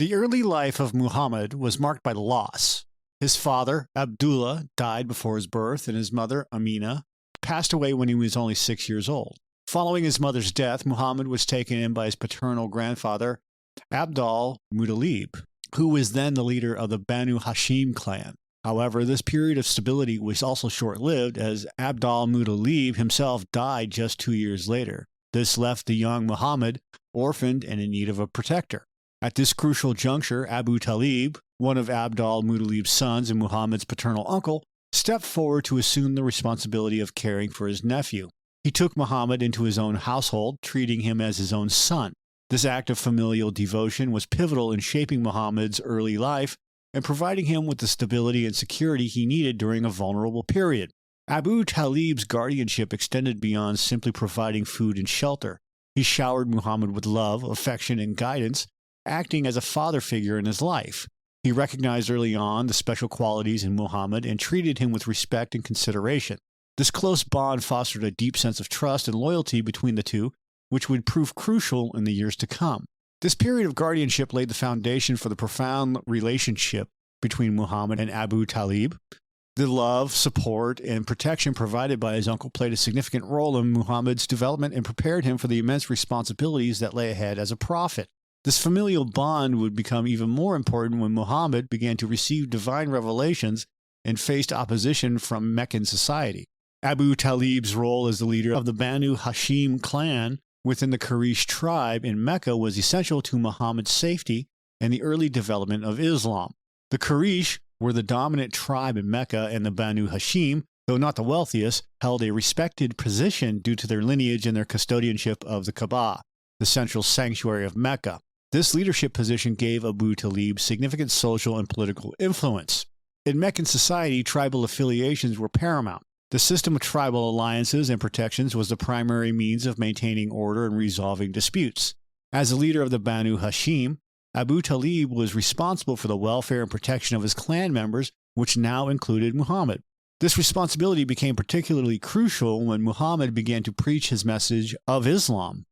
The early life of Muhammad was marked by loss. His father, Abdullah, died before his birth, and his mother, Amina, passed away when he was only 6 years old. Following his mother's death, Muhammad was taken in by his paternal grandfather, al-Muttalib, who was then the leader of the Banu Hashim clan. However, this period of stability was also short-lived, as al-Muttalib himself died just 2 years later. This left the young Muhammad orphaned and in need of a protector. At this crucial juncture, Abu Talib, one of al-Muttalib's sons and Muhammad's paternal uncle, stepped forward to assume the responsibility of caring for his nephew. He took Muhammad into his own household, treating him as his own son. This act of familial devotion was pivotal in shaping Muhammad's early life and providing him with the stability and security he needed during a vulnerable period. Abu Talib's guardianship extended beyond simply providing food and shelter. He showered Muhammad with love, affection, and guidance, acting as a father figure in his life. He recognized early on the special qualities in Muhammad and treated him with respect and consideration. This close bond fostered a deep sense of trust and loyalty between the two, which would prove crucial in the years to come. This period of guardianship laid the foundation for the profound relationship between Muhammad and Abu Talib. The love, support, and protection provided by his uncle played a significant role in Muhammad's development and prepared him for the immense responsibilities that lay ahead as a prophet. This familial bond would become even more important when Muhammad began to receive divine revelations and faced opposition from Meccan society. Abu Talib's role as the leader of the Banu Hashim clan within the Quraysh tribe in Mecca was essential to Muhammad's safety and the early development of Islam. The Quraysh were the dominant tribe in Mecca, and the Banu Hashim, though not the wealthiest, held a respected position due to their lineage and their custodianship of the Kaaba, the central sanctuary of Mecca. This leadership position gave Abu Talib significant social and political influence. In Meccan society, tribal affiliations were paramount. The system of tribal alliances and protections was the primary means of maintaining order and resolving disputes. As the leader of the Banu Hashim, Abu Talib was responsible for the welfare and protection of his clan members, which now included Muhammad. This responsibility became particularly crucial when Muhammad began to preach his message of Islam.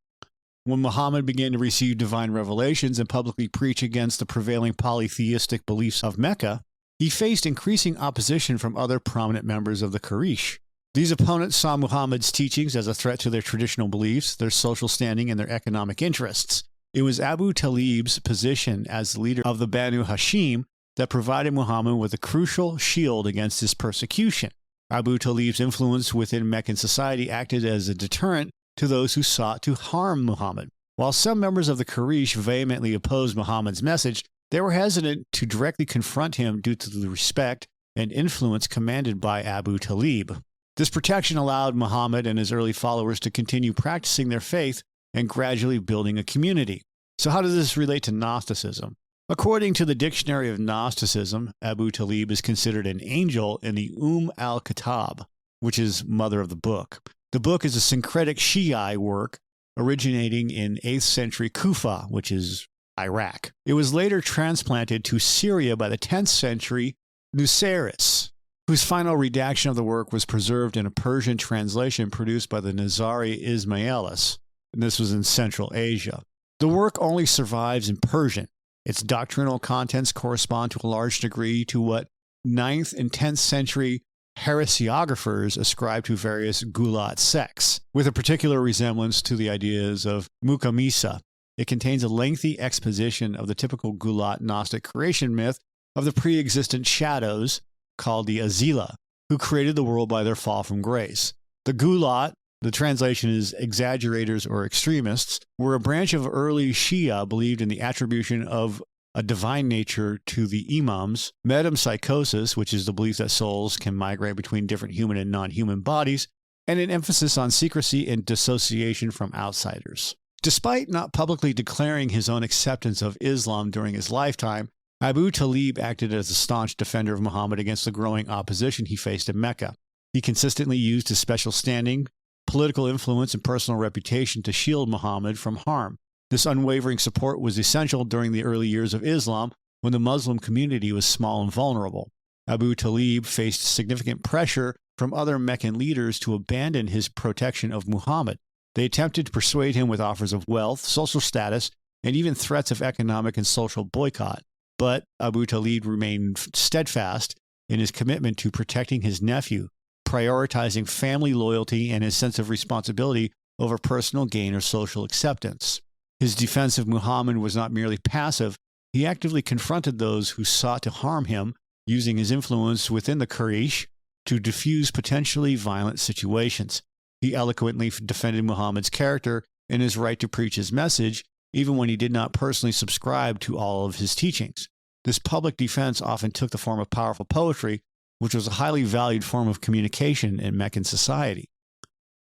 When Muhammad began to receive divine revelations and publicly preach against the prevailing polytheistic beliefs of Mecca, he faced increasing opposition from other prominent members of the Quraysh. These opponents saw Muhammad's teachings as a threat to their traditional beliefs, their social standing, and their economic interests. It was Abu Talib's position as the leader of the Banu Hashim that provided Muhammad with a crucial shield against this persecution. Abu Talib's influence within Meccan society acted as a deterrent to those who sought to harm Muhammad. While some members of the Quraysh vehemently opposed Muhammad's message, they were hesitant to directly confront him due to the respect and influence commanded by Abu Talib. This protection allowed Muhammad and his early followers to continue practicing their faith and gradually building a community. So how does this relate to Gnosticism? According to the Dictionary of Gnosticism, Abu Talib is considered an angel in the al-Kitab, which is mother of the book. The book is a syncretic Shiite work originating in 8th century Kufa, which is Iraq. It was later transplanted to Syria by the 10th century Nusairites, whose final redaction of the work was preserved in a Persian translation produced by the Nizari Ismailis, and this was in Central Asia. The work only survives in Persian. Its doctrinal contents correspond to a large degree to what 9th and 10th century heresiographers ascribe to various Gulat sects, with a particular resemblance to the ideas of Mukamisa. It contains a lengthy exposition of the typical Gulat Gnostic creation myth of the pre-existent shadows, called the Azila, who created the world by their fall from grace. The Gulat, the translation is exaggerators or extremists, were a branch of early Shia believed in the attribution of a divine nature to the imams, metempsychosis, which is the belief that souls can migrate between different human and non-human bodies, and an emphasis on secrecy and dissociation from outsiders. Despite not publicly declaring his own acceptance of Islam during his lifetime, Abu Talib acted as a staunch defender of Muhammad against the growing opposition he faced in Mecca. He consistently used his special standing, political influence, and personal reputation to shield Muhammad from harm. This unwavering support was essential during the early years of Islam, when the Muslim community was small and vulnerable. Abu Talib faced significant pressure from other Meccan leaders to abandon his protection of Muhammad. They attempted to persuade him with offers of wealth, social status, and even threats of economic and social boycott. But Abu Talib remained steadfast in his commitment to protecting his nephew, prioritizing family loyalty and his sense of responsibility over personal gain or social acceptance. His defense of Muhammad was not merely passive. He actively confronted those who sought to harm him, using his influence within the Quraysh to diffuse potentially violent situations. He eloquently defended Muhammad's character and his right to preach his message, even when he did not personally subscribe to all of his teachings. This public defense often took the form of powerful poetry, which was a highly valued form of communication in Meccan society.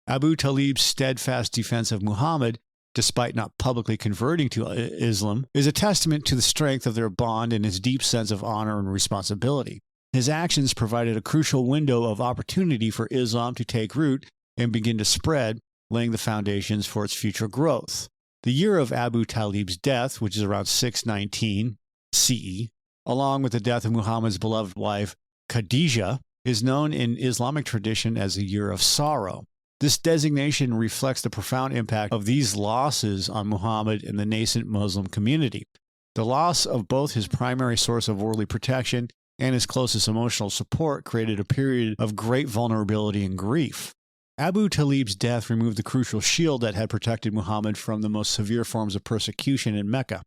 Abu Talib's steadfast defense of Muhammad, despite not publicly converting to Islam, is a testament to the strength of their bond and his deep sense of honor and responsibility. His actions provided a crucial window of opportunity for Islam to take root and begin to spread, laying the foundations for its future growth. The year of Abu Talib's death, which is around 619 CE, along with the death of Muhammad's beloved wife Khadijah, is known in Islamic tradition as the year of sorrow. This designation reflects the profound impact of these losses on Muhammad and the nascent Muslim community. The loss of both his primary source of worldly protection and his closest emotional support created a period of great vulnerability and grief. Abu Talib's death removed the crucial shield that had protected Muhammad from the most severe forms of persecution in Mecca.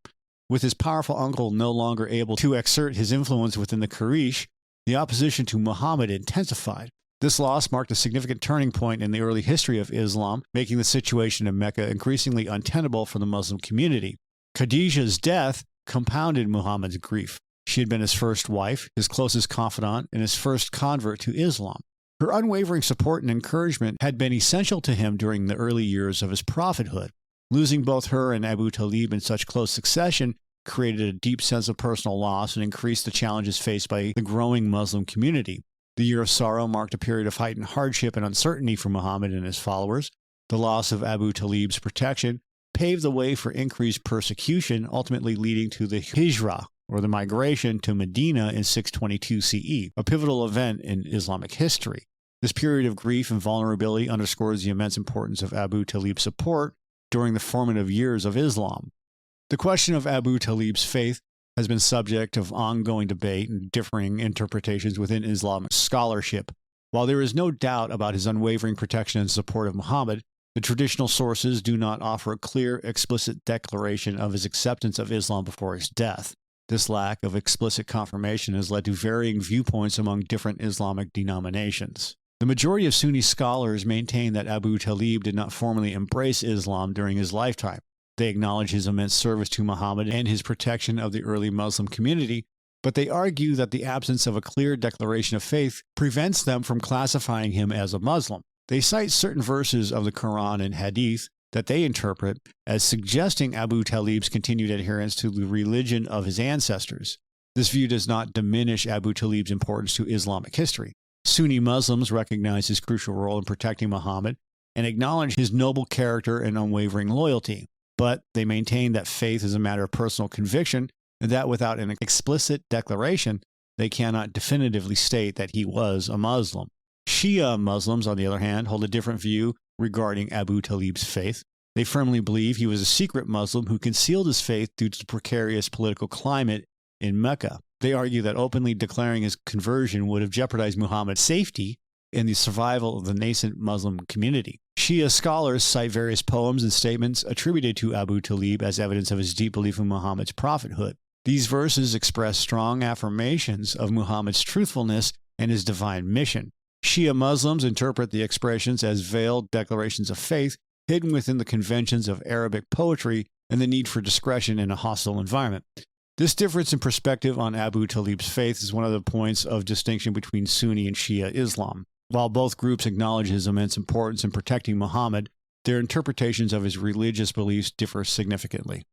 With his powerful uncle no longer able to exert his influence within the Quraysh, the opposition to Muhammad intensified. This loss marked a significant turning point in the early history of Islam, making the situation in Mecca increasingly untenable for the Muslim community. Khadijah's death compounded Muhammad's grief. She had been his first wife, his closest confidant, and his first convert to Islam. Her unwavering support and encouragement had been essential to him during the early years of his prophethood. Losing both her and Abu Talib in such close succession created a deep sense of personal loss and increased the challenges faced by the growing Muslim community. The year of sorrow marked a period of heightened hardship and uncertainty for Muhammad and his followers. The loss of Abu Talib's protection paved the way for increased persecution, ultimately leading to the Hijrah, or the migration to Medina in 622 CE, a pivotal event in Islamic history. This period of grief and vulnerability underscores the immense importance of Abu Talib's support during the formative years of Islam. The question of Abu Talib's faith has been subject of ongoing debate and differing interpretations within Islamic scholarship. While there is no doubt about his unwavering protection and support of Muhammad, the traditional sources do not offer a clear, explicit declaration of his acceptance of Islam before his death. This lack of explicit confirmation has led to varying viewpoints among different Islamic denominations. The majority of Sunni scholars maintain that Abu Talib did not formally embrace Islam during his lifetime. They acknowledge his immense service to Muhammad and his protection of the early Muslim community, but they argue that the absence of a clear declaration of faith prevents them from classifying him as a Muslim. They cite certain verses of the Quran and Hadith that they interpret as suggesting Abu Talib's continued adherence to the religion of his ancestors. This view does not diminish Abu Talib's importance to Islamic history. Sunni Muslims recognize his crucial role in protecting Muhammad and acknowledge his noble character and unwavering loyalty. But they maintain that faith is a matter of personal conviction and that without an explicit declaration, they cannot definitively state that he was a Muslim. Shia Muslims, on the other hand, hold a different view regarding Abu Talib's faith. They firmly believe he was a secret Muslim who concealed his faith due to the precarious political climate in Mecca. They argue that openly declaring his conversion would have jeopardized Muhammad's safety and the survival of the nascent Muslim community. Shia scholars cite various poems and statements attributed to Abu Talib as evidence of his deep belief in Muhammad's prophethood. These verses express strong affirmations of Muhammad's truthfulness and his divine mission. Shia Muslims interpret the expressions as veiled declarations of faith hidden within the conventions of Arabic poetry and the need for discretion in a hostile environment. This difference in perspective on Abu Talib's faith is one of the points of distinction between Sunni and Shia Islam. While both groups acknowledge his immense importance in protecting Muhammad, their interpretations of his religious beliefs differ significantly.